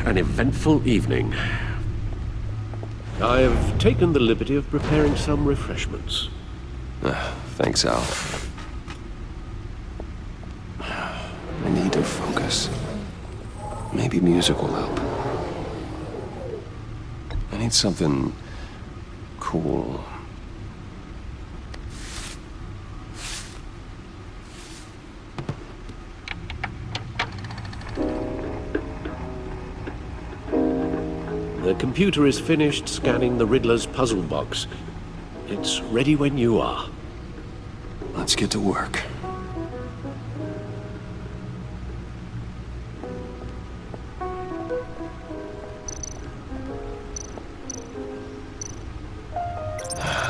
an eventful evening. I have taken the liberty of preparing some refreshments. Thanks, Al. I need to focus. Maybe music will help. I need something cool. The computer is finished scanning the Riddler's puzzle box. It's ready when you are. Let's get to work.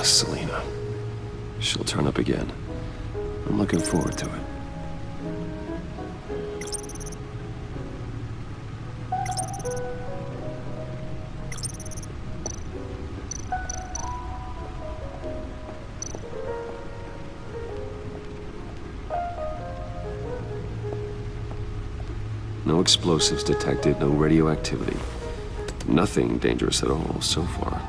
Selena. She'll turn up again. I'm looking forward to it. No explosives detected, no radioactivity. Nothing dangerous at all so far.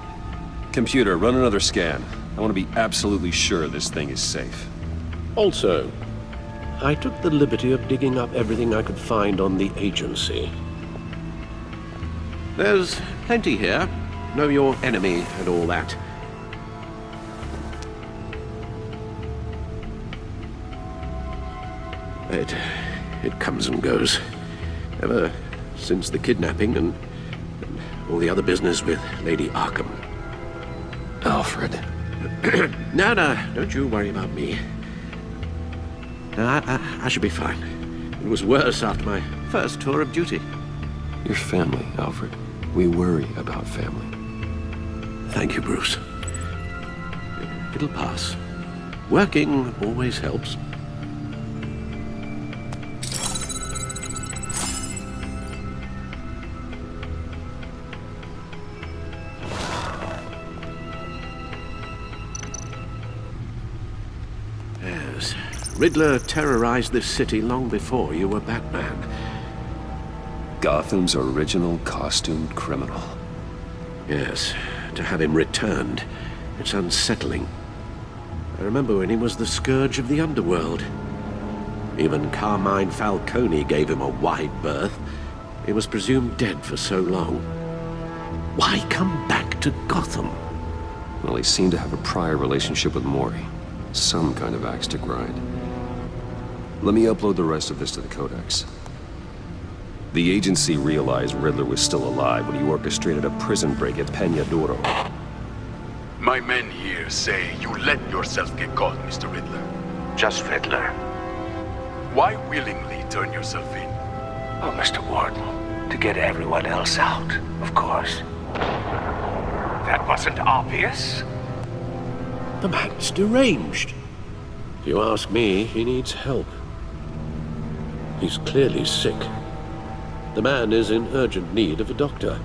Computer, run another scan. I want to be absolutely sure this thing is safe. Also, I took the liberty of digging up everything I could find on the agency. There's plenty here. Know your enemy and all that. It comes and goes. Ever since the kidnapping and all the other business with Lady Arkham. Alfred. No, don't you worry about me. No, I should be fine. It was worse after my first tour of duty. Your family, Alfred. We worry about family. Thank you, Bruce. It'll pass. Working always helps. Riddler terrorized this city long before you were Batman. Gotham's original costumed criminal. Yes, to have him returned, it's unsettling. I remember when he was the scourge of the underworld. Even Carmine Falcone gave him a wide berth. He was presumed dead for so long. Why come back to Gotham? Well, he seemed to have a prior relationship with Mori. Some kind of axe to grind. Let me upload the rest of this to the Codex. The agency realized Riddler was still alive when he orchestrated a prison break at Peña Duro. My men here say you let yourself get caught, Mr. Riddler. Just Riddler. Why willingly turn yourself in? Oh, Mr. Warden, to get everyone else out, of course. That wasn't obvious. The man's deranged. If you ask me, he needs help. He's clearly sick. The man is in urgent need of a doctor.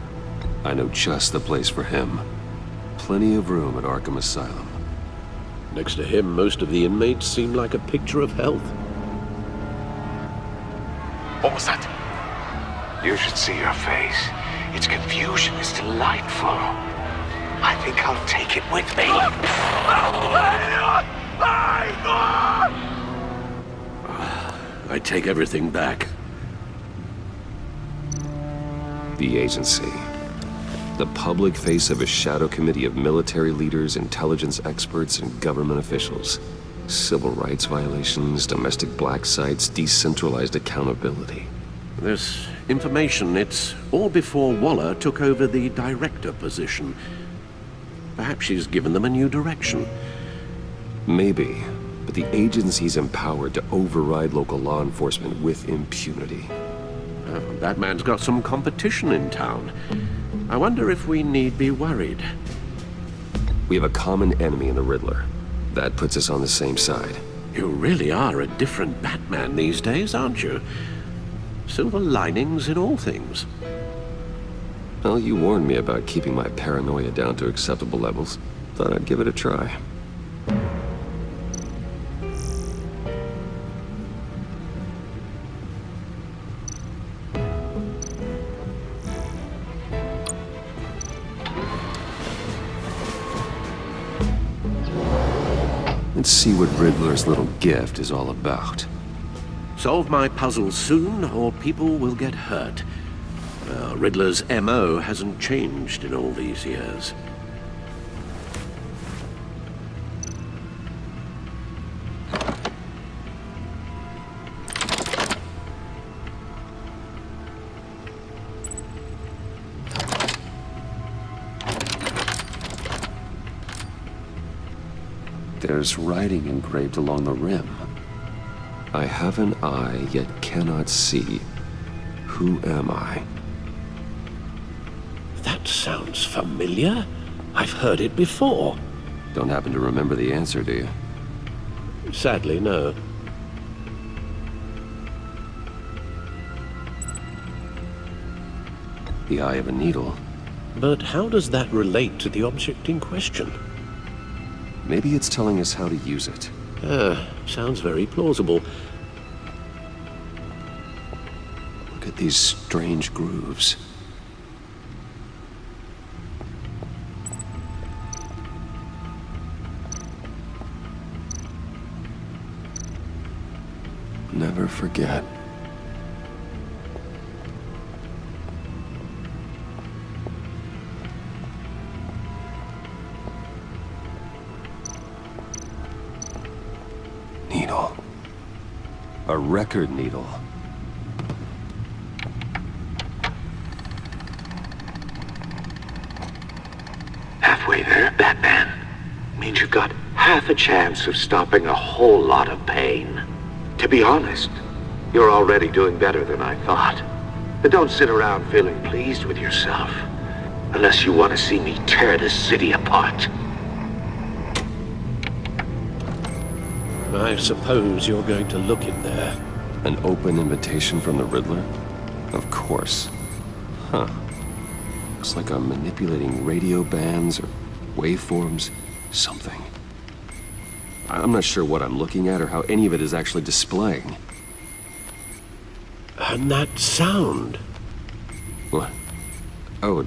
I know just the place for him. Plenty of room at Arkham Asylum. Next to him, most of the inmates seem like a picture of health. What was that? You should see your face. Its confusion is delightful. I think I'll take it with me. I take everything back. The agency. The public face of a shadow committee of military leaders, intelligence experts, and government officials. Civil rights violations, domestic black sites, decentralized accountability. This information, it's all before Waller took over the director position. Perhaps she's given them a new direction. Maybe, but the agency's empowered to override local law enforcement with impunity. Batman's got some competition in town. I wonder if we need be worried. We have a common enemy in the Riddler. That puts us on the same side. You really are a different Batman these days, aren't you? Silver linings in all things. Well, you warned me about keeping my paranoia down to acceptable levels. Thought I'd give it a try. and see what Riddler's little gift is all about. Solve my puzzle soon, or people will get hurt. Riddler's MO hasn't changed in all these years. There's writing engraved along the rim. I have an eye, yet cannot see. Who am I? That sounds familiar. I've heard it before. Don't happen to remember the answer, do you? Sadly, no. The eye of a needle. But how does that relate to the object in question? Maybe it's telling us how to use it. Sounds very plausible. Look at these strange grooves. Never forget. Needle. A record needle. Halfway there, Batman. Means you've got half a chance of stopping a whole lot of pain. To be honest, you're already doing better than I thought. But don't sit around feeling pleased with yourself. Unless you want to see me tear this city apart. I suppose you're going to look in there. An open invitation from the Riddler? Of course. Huh. Looks like I'm manipulating radio bands or waveforms. Something. I'm not sure what I'm looking at or how any of it is actually displaying. And that sound. What? Oh,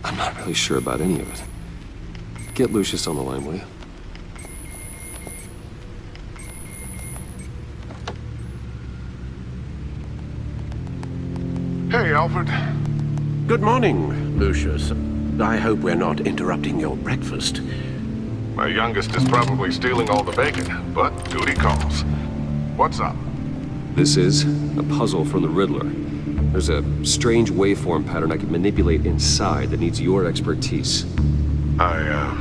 I'm not really sure about any of it. Get Lucius on the line, will you? Hey, Alfred. Good morning, Lucius. I hope we're not interrupting your breakfast. My youngest is probably stealing all the bacon, but duty calls. What's up? This is a puzzle from the Riddler. There's a strange waveform pattern I can manipulate inside that needs your expertise. Yeah,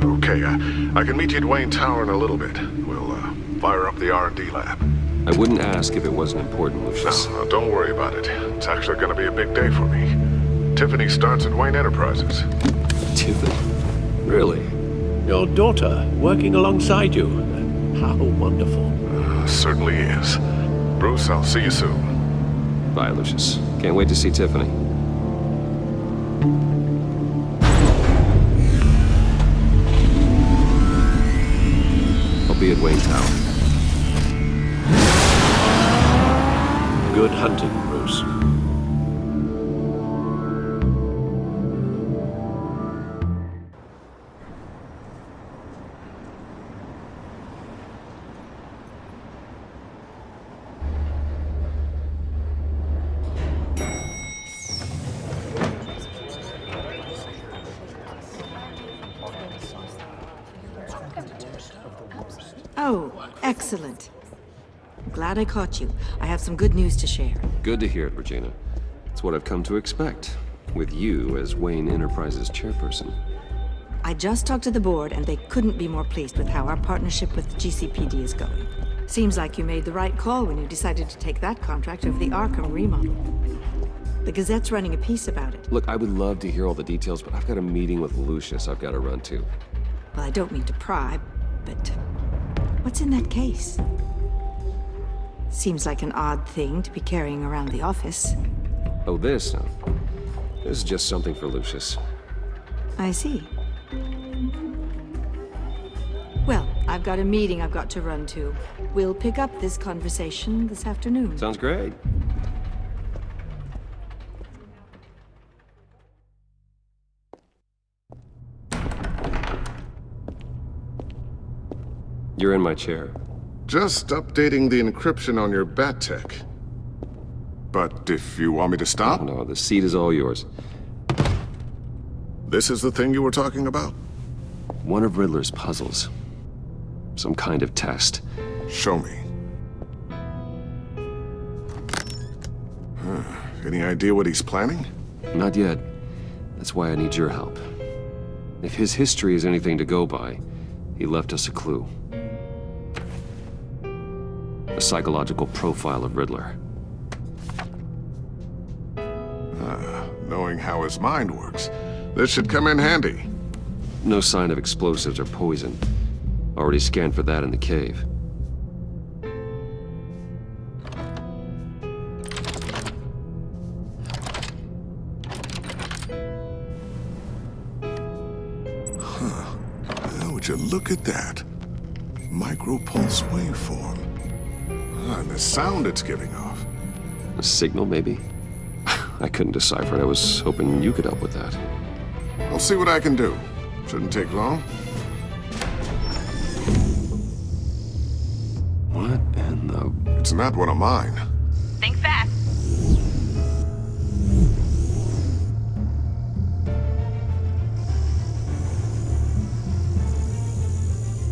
okay. I can meet you at Wayne Tower in a little bit. We'll, fire up the R&D lab. I wouldn't ask if it wasn't important, Lucius. No, don't worry about it. It's actually gonna be a big day for me. Tiffany starts at Wayne Enterprises. Tiffany? Really? Your daughter working alongside you. How wonderful. Certainly is. Bruce, I'll see you soon. Bye, Lucius. Can't wait to see Tiffany. I'll be at Wayne Tower. Good hunting, Bruce. Oh, excellent. Glad I caught you. I have some good news to share. Good to hear it, Regina. It's what I've come to expect, with you as Wayne Enterprises chairperson. I just talked to the board, and they couldn't be more pleased with how our partnership with GCPD is going. Seems like you made the right call when you decided to take that contract over the Arkham remodel. The Gazette's running a piece about it. Look, I would love to hear all the details, but I've got a meeting with Lucius I've got to run to. Well, I don't mean to pry, but what's in that case? Seems like an odd thing to be carrying around the office. Oh, this? No. This is just something for Lucius. I see. Well, I've got a meeting I've got to run to. We'll pick up this conversation this afternoon. Sounds great. You're in my chair. Just updating the encryption on your bat tech. But if you want me to stop, No, the seat is all yours. this is the thing you were talking about? One of Riddler's puzzles. Some kind of test. Show me. Any idea what he's planning? Not yet. That's why I need your help. If his history is anything to go by, he left us a clue. A psychological profile of Riddler. Knowing how his mind works, this should come in handy. No sign of explosives or poison. Already scanned for that in the cave. Would you look at that? Micropulse waveform. And the sound it's giving off. A signal, maybe? I couldn't decipher it. I was hoping you could help with that. I'll see what I can do. Shouldn't take long. What in the... It's not one of mine. Think fast.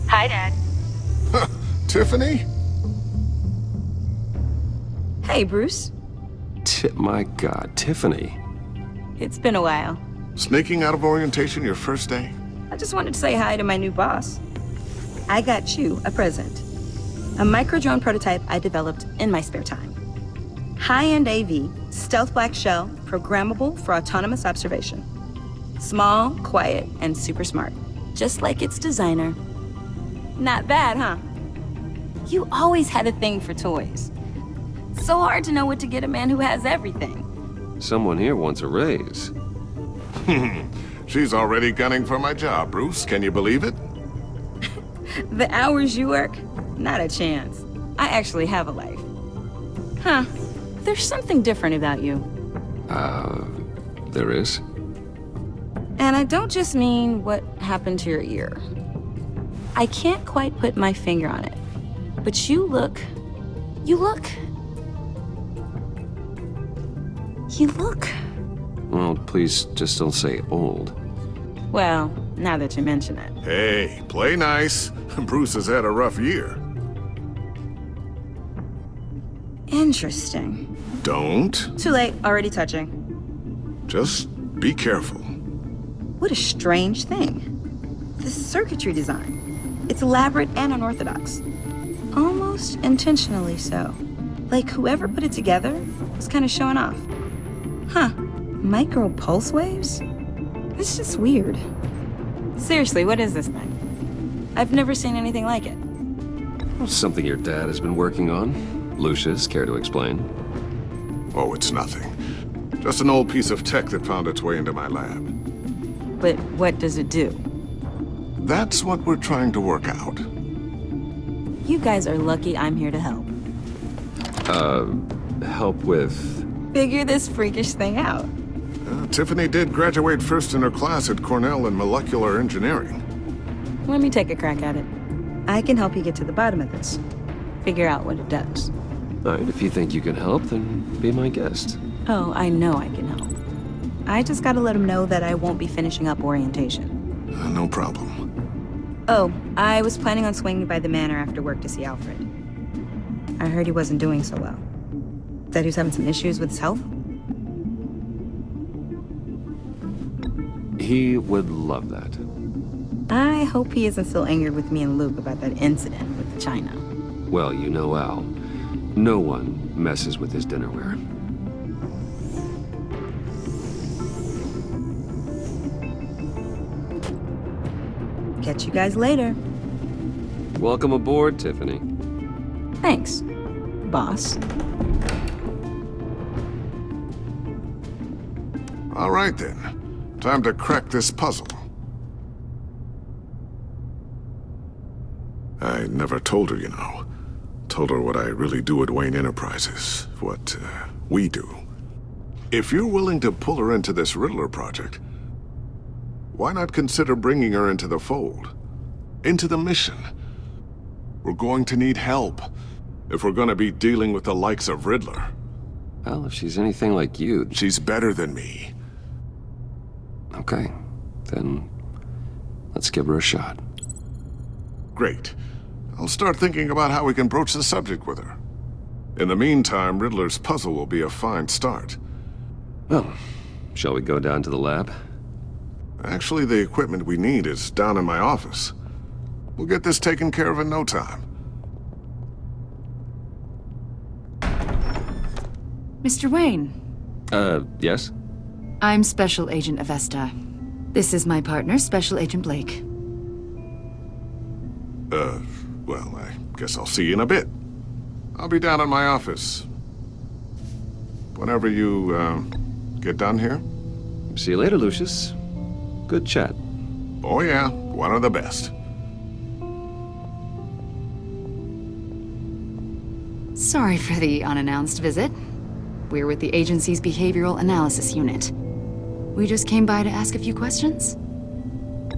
Hi, Dad. Tiffany? Hey, Bruce. My God, Tiffany. It's been a while. Sneaking out of orientation your first day? I just wanted to say hi to my new boss. I got you a present. A micro-drone prototype I developed in my spare time. High-end AV, stealth black shell, programmable for autonomous observation. Small, quiet, and super smart. Just like its designer. Not bad, huh? You always had a thing for toys. So hard to know what to get a man who has everything. Someone here wants a raise. She's already gunning for my job, Bruce. Can you believe it? The hours you work? Not a chance. I actually have a life. Huh. There's something different about you. There is? And I don't just mean what happened to your ear. I can't quite put my finger on it. But you look... Well, please just don't say old. Well, now that you mention it. Hey, play nice. Bruce has had a rough year. Interesting. Don't. Too late, already touching. Just be careful. What a strange thing. This circuitry design. It's elaborate and unorthodox. Almost intentionally so. Like whoever put it together was kind of showing off. Huh. Micro pulse waves? It's just weird. Seriously, what is this thing? I've never seen anything like it. Something your dad has been working on. Lucius, care to explain? Oh, it's nothing. Just an old piece of tech that found its way into my lab. But what does it do? That's what we're trying to work out. You guys are lucky I'm here to help. Help with... Figure this freakish thing out. Tiffany did graduate first in her class at Cornell in molecular engineering. Let me take a crack at it. I can help you get to the bottom of this. Figure out what it does. All right, if you think you can help, then be my guest. Oh, I know I can help. I just gotta let him know that I won't be finishing up orientation. No problem. Oh, I was planning on swinging by the manor after work to see Alfred. I heard he wasn't doing so well. That he was having some issues with his health? He would love that. I hope he isn't still angered with me and Luke about that incident with China. Well, you know Al. No one messes with his dinnerware. Catch you guys later. Welcome aboard, Tiffany. Thanks, boss. All right then. Time to crack this puzzle. I never told her, you know. Told her what I really do at Wayne Enterprises. What, we do. If you're willing to pull her into this Riddler project, why not consider bringing her into the fold? Into the mission? We're going to need help if we're gonna be dealing with the likes of Riddler. Well, if she's anything like you... She's better than me. Okay, then let's give her a shot. Great. I'll start thinking about how we can broach the subject with her. In the meantime, Riddler's puzzle will be a fine start. Well, shall we go down to the lab? Actually, the equipment we need is down in my office. We'll get this taken care of in no time. Mr. Wayne. Yes? I'm Special Agent Avesta. This is my partner, Special Agent Blake. Well, I guess I'll see you in a bit. I'll be down in my office. Whenever you, get done here. See you later, Lucius. Good chat. Oh yeah, one of the best. Sorry for the unannounced visit. We're with the agency's Behavioral Analysis Unit. We just came by to ask a few questions.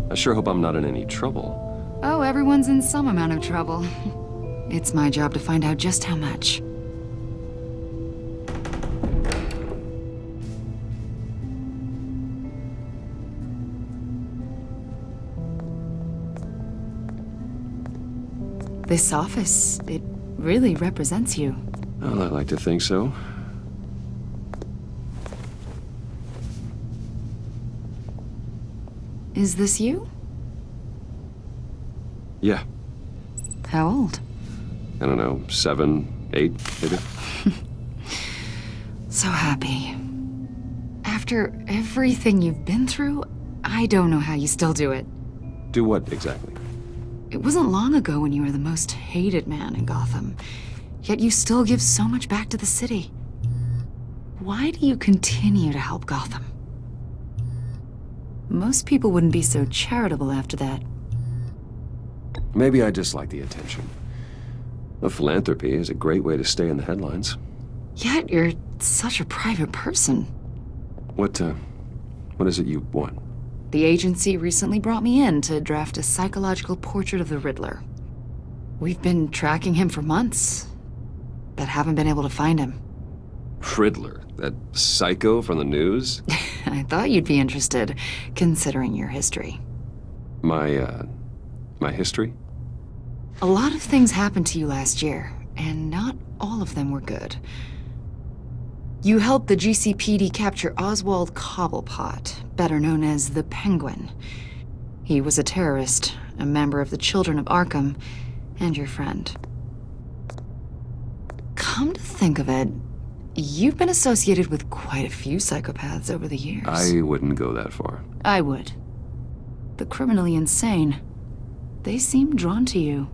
I sure hope I'm not in any trouble. Oh, everyone's in some amount of trouble. It's my job to find out just how much. This office, it really represents you. Well, I like to think so. Is this you? Yeah. How old? I don't know, 7, 8, maybe? So happy. After everything you've been through, I don't know how you still do it. Do what, exactly? It wasn't long ago when you were the most hated man in Gotham, yet you still give so much back to the city. Why do you continue to help Gotham? Most people wouldn't be so charitable after that. Maybe I just like the attention. The philanthropy is a great way to stay in the headlines. Yet you're such a private person. What is it you want? The agency recently brought me in to draft a psychological portrait of the Riddler. We've been tracking him for months, but haven't been able to find him. Riddler? That psycho from the news? I thought you'd be interested, considering your history. My history? A lot of things happened to you last year, and not all of them were good. You helped the GCPD capture Oswald Cobblepot, better known as the Penguin. He was a terrorist, a member of the Children of Arkham, and your friend. Come to think of it, you've been associated with quite a few psychopaths over the years. I wouldn't go that far. I would. The criminally insane. They seem drawn to you.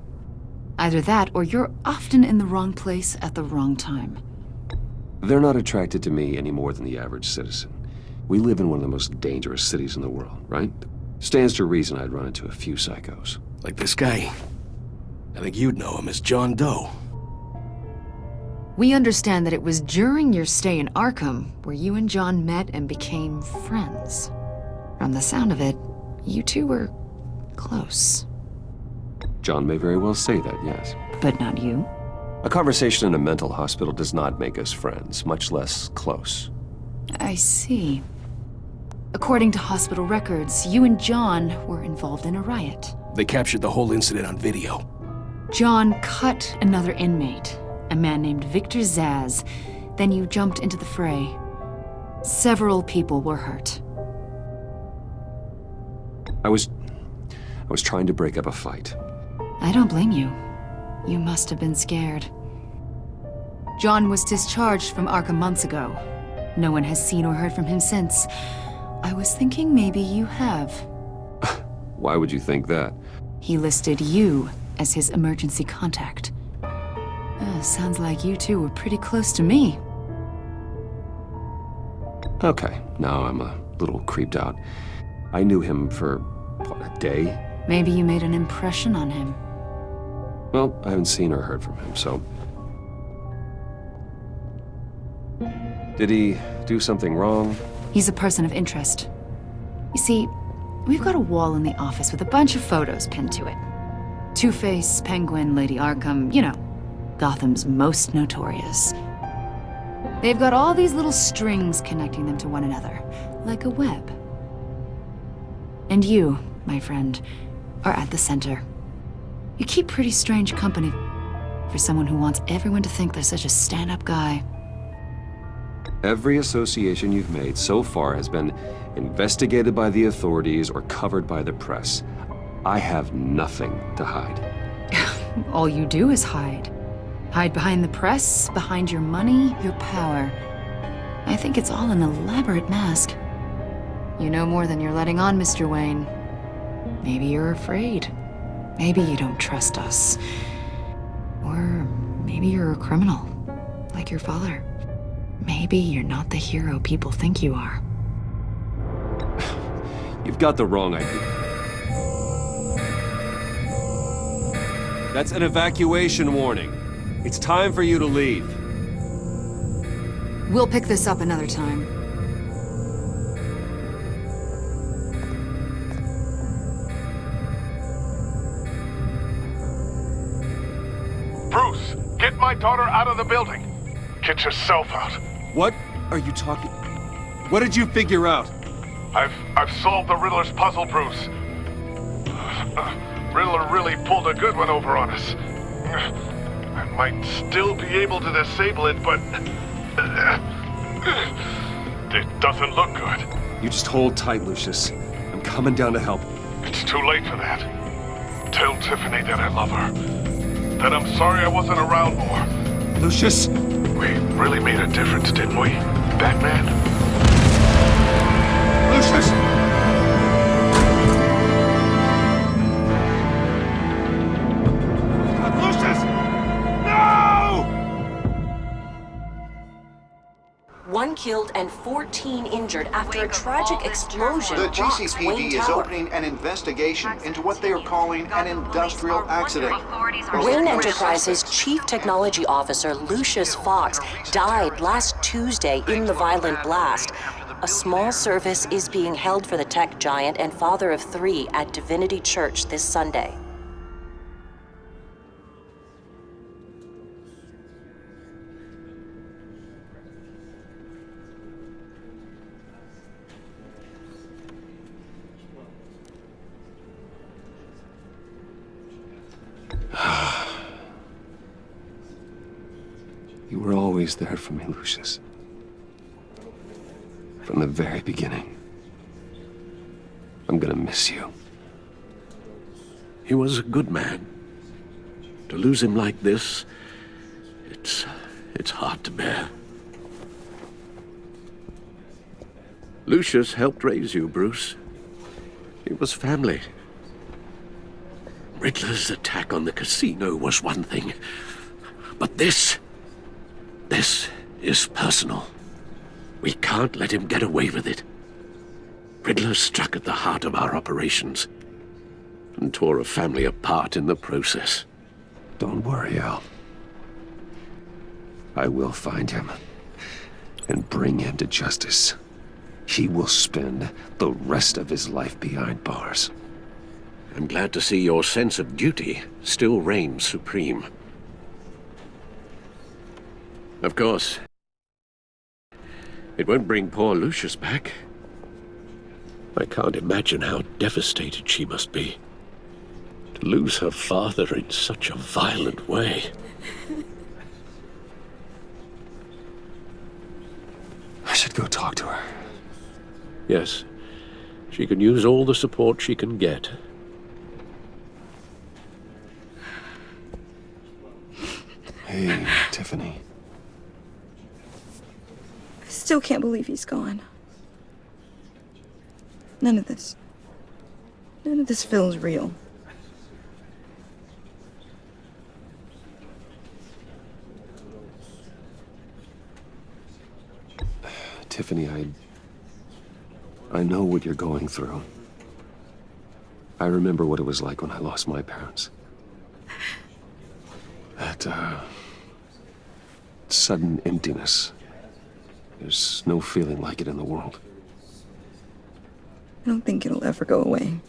Either that, or you're often in the wrong place at the wrong time. They're not attracted to me any more than the average citizen. We live in one of the most dangerous cities in the world, right? Stands to reason I'd run into a few psychos. Like this guy. I think you'd know him as John Doe. We understand that it was during your stay in Arkham where you and John met and became friends. From the sound of it, you two were close. John may very well say that, yes. But not you? A conversation in a mental hospital does not make us friends, much less close. I see. According to hospital records, you and John were involved in a riot. They captured the whole incident on video. John cut another inmate, a man named Victor Zaz. Then you jumped into the fray. Several people were hurt. I was trying to break up a fight. I don't blame you. You must have been scared. John was discharged from Arkham months ago. No one has seen or heard from him since. I was thinking maybe you have. Why would you think that? He listed you as his emergency contact. Sounds like you two were pretty close to me. Okay, now I'm a little creeped out. I knew him for, what, a day? Maybe you made an impression on him. Well, I haven't seen or heard from him, so... Did he do something wrong? He's a person of interest. You see, we've got a wall in the office with a bunch of photos pinned to it. Two-Face, Penguin, Lady Arkham, you know, Gotham's most notorious. They've got all these little strings connecting them to one another, like a web. And you, my friend, are at the center. You keep pretty strange company for someone who wants everyone to think they're such a stand-up guy. Every association you've made so far has been investigated by the authorities or covered by the press. I have nothing to hide. All you do is hide. Hide behind the press, behind your money, your power. I think it's all an elaborate mask. You know more than you're letting on, Mr. Wayne. Maybe you're afraid. Maybe you don't trust us. Or maybe you're a criminal, like your father. Maybe you're not the hero people think you are. You've got the wrong idea. That's an evacuation warning. It's time for you to leave. We'll pick this up another time. Bruce, get my daughter out of the building. Get yourself out. What are you talking? What did you figure out? I've solved the Riddler's puzzle, Bruce. Riddler really pulled a good one over on us. I might still be able to disable it, but it doesn't look good. You just hold tight, Lucius. I'm coming down to help. It's too late for that. Tell Tiffany that I love her. That I'm sorry I wasn't around more. Lucius! We really made a difference, didn't we, Batman? Lucius! Lucius! No! 1 killed and 14 injured after a tragic explosion. The rocks GCPD Wayne is Tower. opening an investigation into what they are calling an industrial accident. Wayne Enterprises' Chief Technology Officer Lucius Fox died last Tuesday in the violent blast. A small service is being held for the tech giant and father of 3 at Divinity Church this Sunday. You were always there for me, Lucius. From the very beginning. I'm gonna miss you. He was a good man. To lose him like this, it's hard to bear. Lucius helped raise you, Bruce. It was family. Riddler's attack on the casino was one thing, but this is personal. We can't let him get away with it. Riddler struck at the heart of our operations and tore a family apart in the process. Don't worry, Al. I will find him and bring him to justice. He will spend the rest of his life behind bars. I'm glad to see your sense of duty still reigns supreme. Of course, it won't bring poor Lucius back. I can't imagine how devastated she must be. To lose her father in such a violent way. I should go talk to her. Yes, she can use all the support she can get. Hey, Tiffany. I still can't believe he's gone. None of this feels real. Tiffany, I know what you're going through. I remember what it was like when I lost my parents. That, sudden emptiness. There's no feeling like it in the world. I don't think it'll ever go away.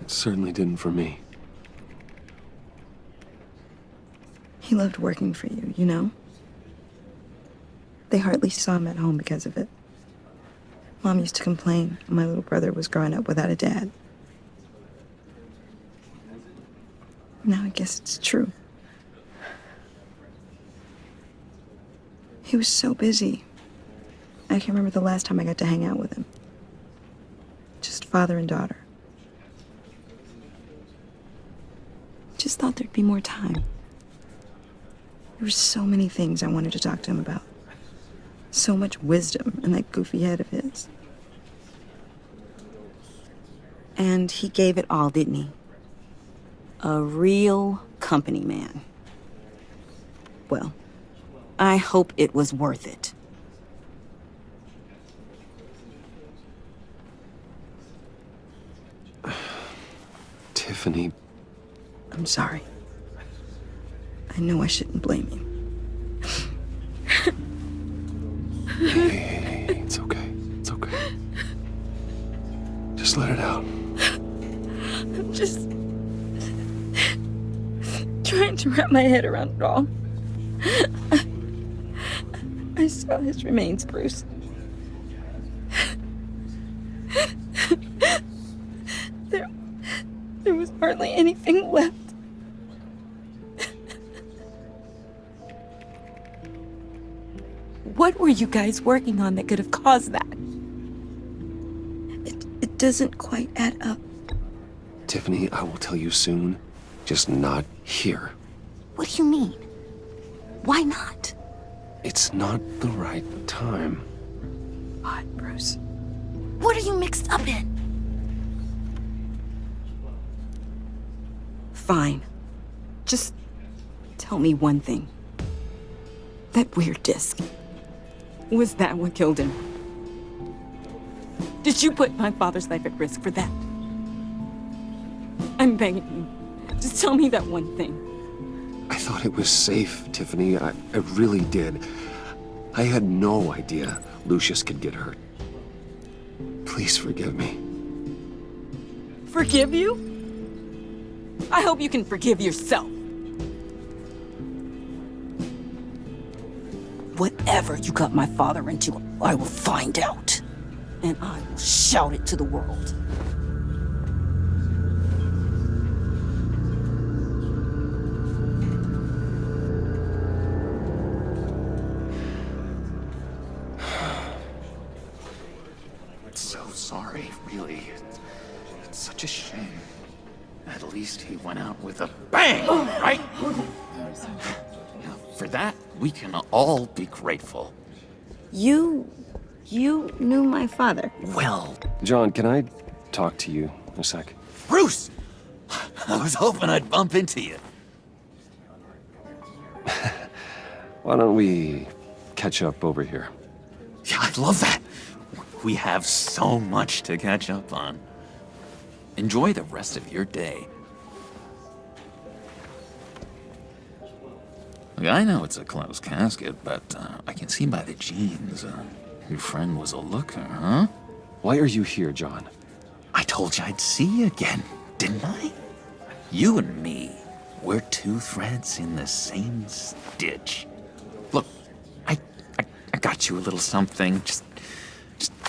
It certainly didn't for me. He loved working for you, you know? They hardly saw him at home because of it. Mom used to complain my little brother was growing up without a dad. Now I guess it's true. He was so busy. I can't remember the last time I got to hang out with him. Just father and daughter. Just thought there'd be more time. There were so many things I wanted to talk to him about. So much wisdom in that goofy head of his. And he gave it all, didn't he? A real company man. Well, I hope it was worth it. Tiffany. I'm sorry. I know I shouldn't blame you. Hey, it's okay. It's okay. Just let it out. I'm just trying to wrap my head around it all. I saw his remains, Bruce. There was hardly anything left. What were you guys working on that could have caused that? It doesn't quite add up. Tiffany, I will tell you soon. Just not here. What do you mean? Why not? It's not the right time. What, Bruce? What are you mixed up in? Fine. Just tell me one thing. That weird disc. Was that what killed him? Did you put my father's life at risk for that? I'm begging you. Just tell me that one thing. I thought it was safe, Tiffany. I really did. I had no idea Lucius could get hurt. Please forgive me. Forgive you? I hope you can forgive yourself. Whatever you got my father into, I will find out. And I will shout it to the world. So sorry, really. It's such a shame. At least he went out with a bang, right? For that, we can all be grateful. You knew my father. Well... John, can I talk to you a sec? Bruce! I was hoping I'd bump into you. Why don't we catch up over here? Yeah, I'd love that. We have so much to catch up on. Enjoy the rest of your day. Look, I know it's a closed casket, but I can see by the jeans, your friend was a looker, huh? Why are you here, John? I told you I'd see you again, didn't I? You and me, we're two threads in the same stitch. Look, I got you a little something, just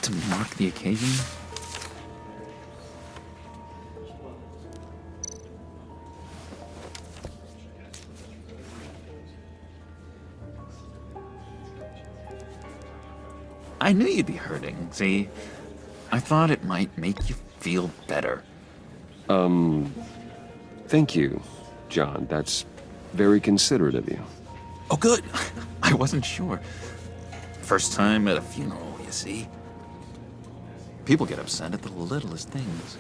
to mark the occasion. I knew you'd be hurting, see? I thought it might make you feel better. Thank you, John. That's very considerate of you. Oh, good. I wasn't sure. First time at a funeral, you see? People get upset at the littlest things.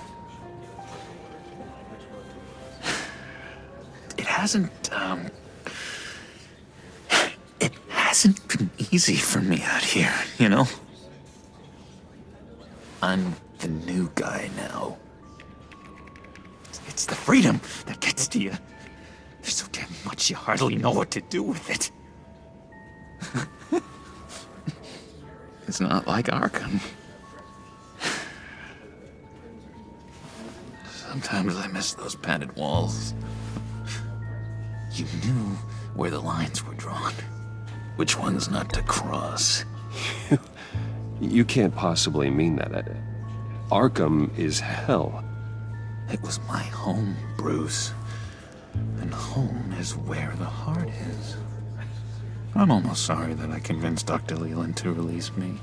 It hasn't been easy for me out here, you know? I'm the new guy now. It's the freedom that gets to you. There's so damn much you hardly know what to do with it. It's not like Arkham. Sometimes I miss those padded walls. You knew where the lines were drawn. Which ones not to cross. You can't possibly mean that. Arkham is hell. It was my home, Bruce. And home is where the heart is. I'm almost sorry that I convinced Dr. Leland to release me.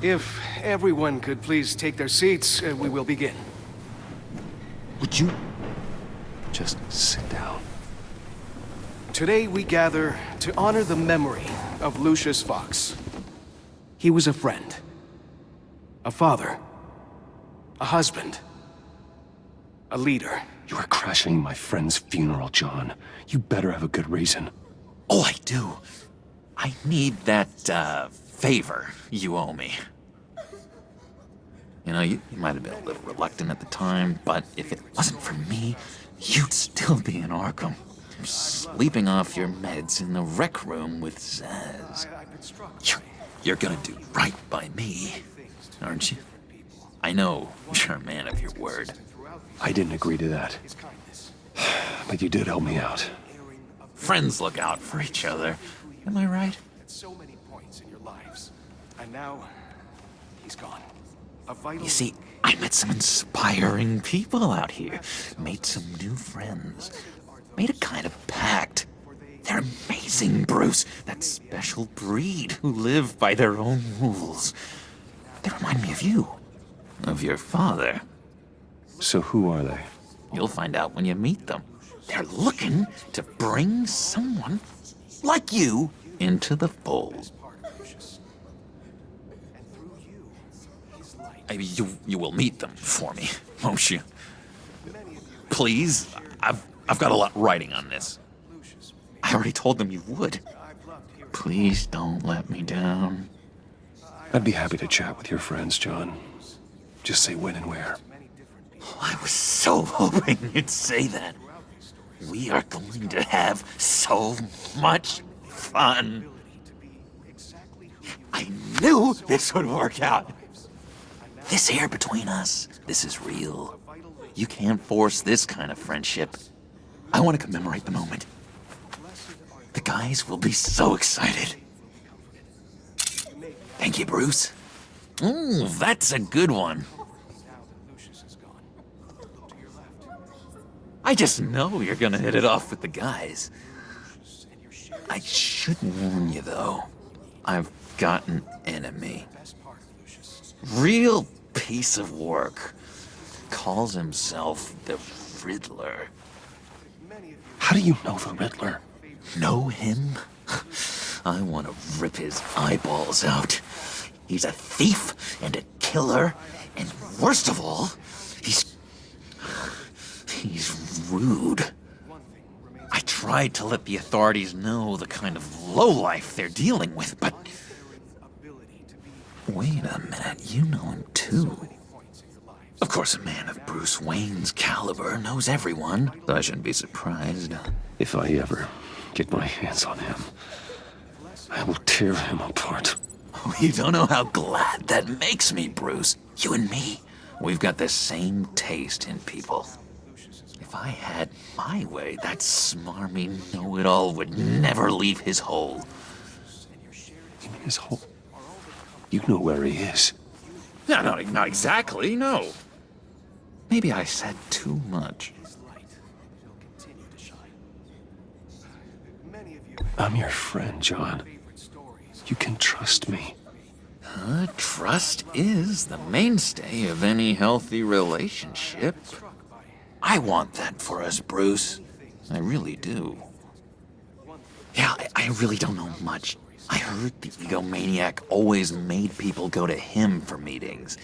If everyone could please take their seats, we will begin. Would you just sit down? Today we gather to honor the memory of Lucius Fox. He was a friend, a father, a husband, a leader. You are crashing my friend's funeral, John. You better have a good reason. Oh, I do. I need that, favor you owe me. You know, you might have been a little reluctant at the time, but if it wasn't for me, you'd still be in Arkham. Sleeping off your meds in the rec room with Zaz. You're gonna do right by me, aren't you? I know you're a man of your word. I didn't agree to that. But you did help me out. Friends look out for each other. Am I right? At so many points in your lives. And now, he's gone. A vital... You see, I met some inspiring people out here. Made some new friends. Made a kind of pact. They're amazing, Bruce. That special breed who live by their own rules. They remind me of you. Of your father. So who are they? You'll find out when you meet them. They're looking to bring someone like you into the fold. You will meet them for me, won't you? Please, I've got a lot riding on this. I already told them you would. Please don't let me down. I'd be happy to chat with your friends, John. Just say when and where. I was so hoping you'd say that. We are going to have so much fun. I knew this would work out. This here between us, this is real. You can't force this kind of friendship. I want to commemorate the moment. The guys will be so excited. Thank you, Bruce. Ooh, that's a good one. I just know you're gonna hit it off with the guys. I should warn you, though. I've got an enemy. Real piece of work. Calls himself the Riddler. How do you know the Riddler? Know him? I want to rip his eyeballs out. He's a thief and a killer, and worst of all, he's rude. I tried to let the authorities know the kind of lowlife they're dealing with, but... Wait a minute, you know him too. Of course, a man of Bruce Wayne's caliber knows everyone, so I shouldn't be surprised. If I ever get my hands on him, I will tear him apart. Oh, you don't know how glad that makes me, Bruce. You and me, we've got the same taste in people. If I had my way, that smarmy know-it-all would never leave his hole. In his hole? You know where he is. No, not exactly, no. Maybe I said too much. I'm your friend, John. You can trust me. Trust is the mainstay of any healthy relationship. I want that for us, Bruce. I really do. Yeah, I really don't know much. I heard the egomaniac always made people go to him for meetings.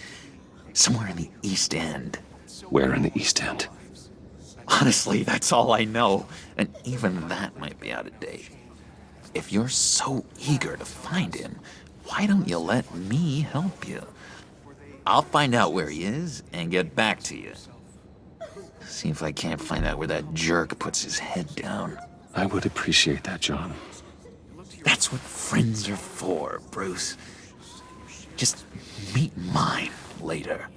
Somewhere in the East End. Where in the East End? Honestly, that's all I know. And even that might be out of date. If you're so eager to find him, why don't you let me help you? I'll find out where he is and get back to you. See if I can't find out where that jerk puts his head down. I would appreciate that, John. That's what friends are for, Bruce. Just meet mine later.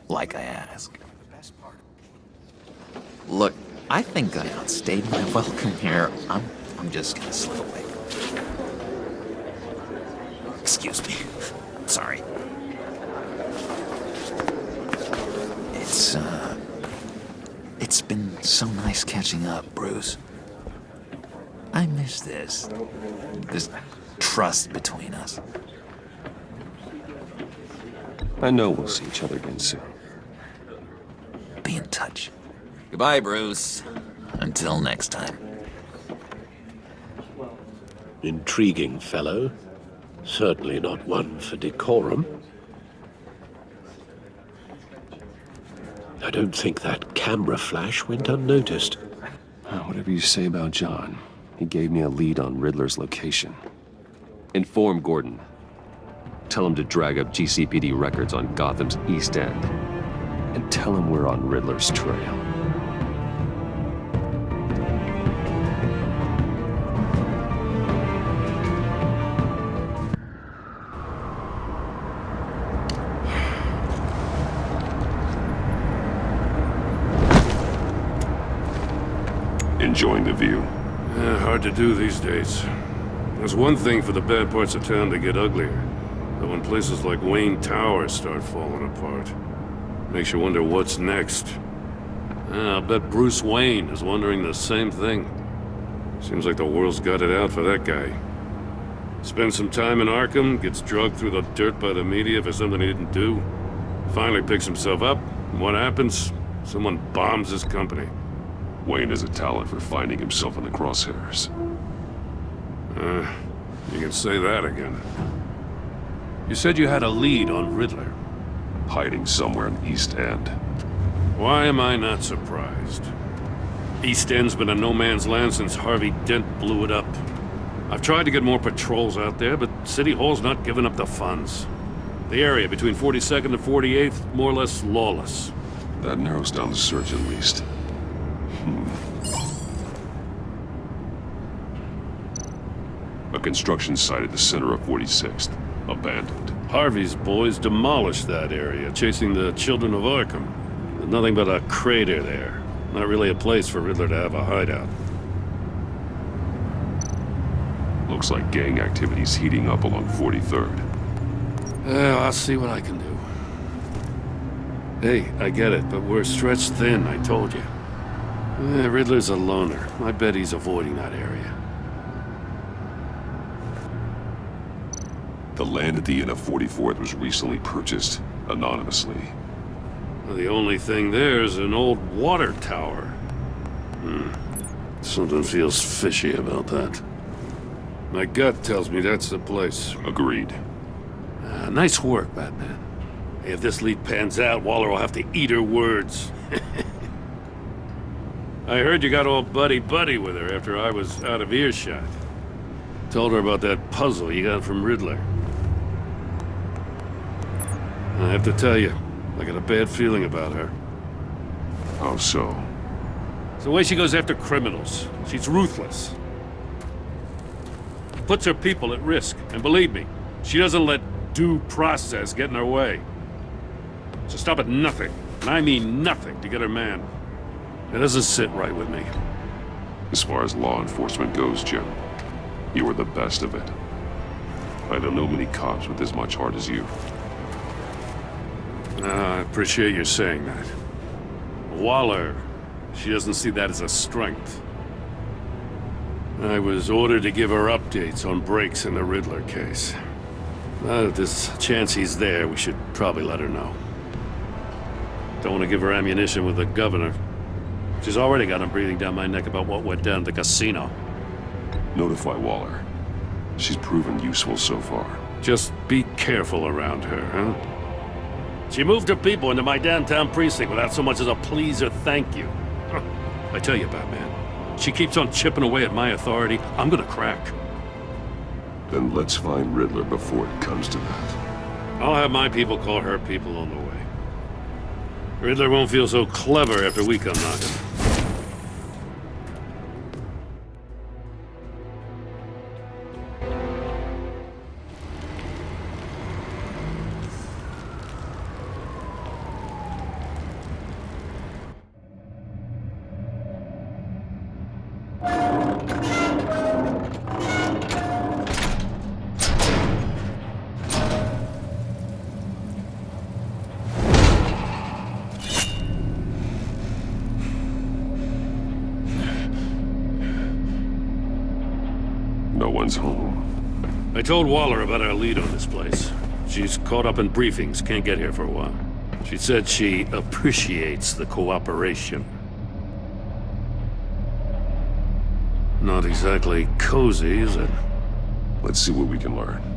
like I asked. Look, I think I outstayed my welcome here. I'm just gonna slip away. Excuse me. Sorry. It's been so nice catching up, Bruce. I miss this trust between us. I know we'll see each other again soon. Be in touch. Goodbye, Bruce. Until next time. Intriguing fellow. Certainly not one for decorum. I don't think that camera flash went unnoticed. Whatever you say about John, he gave me a lead on Riddler's location. Inform Gordon. Tell him to drag up GCPD records on Gotham's East End. And tell him we're on Riddler's trail. Enjoying the view? Hard to do these days. There's one thing for the bad parts of town to get uglier. But when places like Wayne Tower start falling apart, makes you wonder what's next. I'll bet Bruce Wayne is wondering the same thing. Seems like the world's got it out for that guy. Spends some time in Arkham, gets drugged through the dirt by the media for something he didn't do. Finally picks himself up, and what happens? Someone bombs his company. Wayne has a talent for finding himself in the crosshairs. You can say that again. You said you had a lead on Riddler. Hiding somewhere in East End. Why am I not surprised? East End's been a no man's land since Harvey Dent blew it up. I've tried to get more patrols out there, but City Hall's not giving up the funds. The area between 42nd and 48th, more or less lawless. That narrows down the search at least. A construction site at the center of 46th. Abandoned. Harvey's boys demolished that area, chasing the children of Arkham. There's nothing but a crater there. Not really a place for Riddler to have a hideout. Looks like gang activity's heating up along 43rd. I'll see what I can do. Hey, I get it, but we're stretched thin, I told you. Riddler's a loner. I bet he's avoiding that area. The land at the end of 44th was recently purchased, anonymously. Well, the only thing there is an old water tower. Something feels fishy about that. My gut tells me that's the place. Agreed. Nice work, Batman. Hey, if this lead pans out, Waller will have to eat her words. I heard you got all buddy-buddy with her after I was out of earshot. Told her about that puzzle you got from Riddler. I have to tell you, I got a bad feeling about her. How so? It's the way she goes after criminals. She's ruthless. Puts her people at risk, and believe me, she doesn't let due process get in her way. She'll stop at nothing, and I mean nothing, to get her man. It doesn't sit right with me. As far as law enforcement goes, Jim, you are the best of it. I don't know many cops with as much heart as you. I appreciate you saying that. Waller, she doesn't see that as a strength. I was ordered to give her updates on breaks in the Riddler case. If there's a chance he's there, we should probably let her know. Don't want to give her ammunition with the governor. She's already got him breathing down my neck about what went down at the casino. Notify Waller. She's proven useful so far. Just be careful around her, huh? She moved her people into my downtown precinct without so much as a please or thank you. I tell you, Batman, she keeps on chipping away at my authority, I'm gonna crack. Then let's find Riddler before it comes to that. I'll have my people call her people on the way. Riddler won't feel so clever after we come knocking. one's home. I told Waller about our lead on this place. She's caught up in briefings, can't get here for a while. She said she appreciates the cooperation. Not exactly cozy, is it? Let's see what we can learn.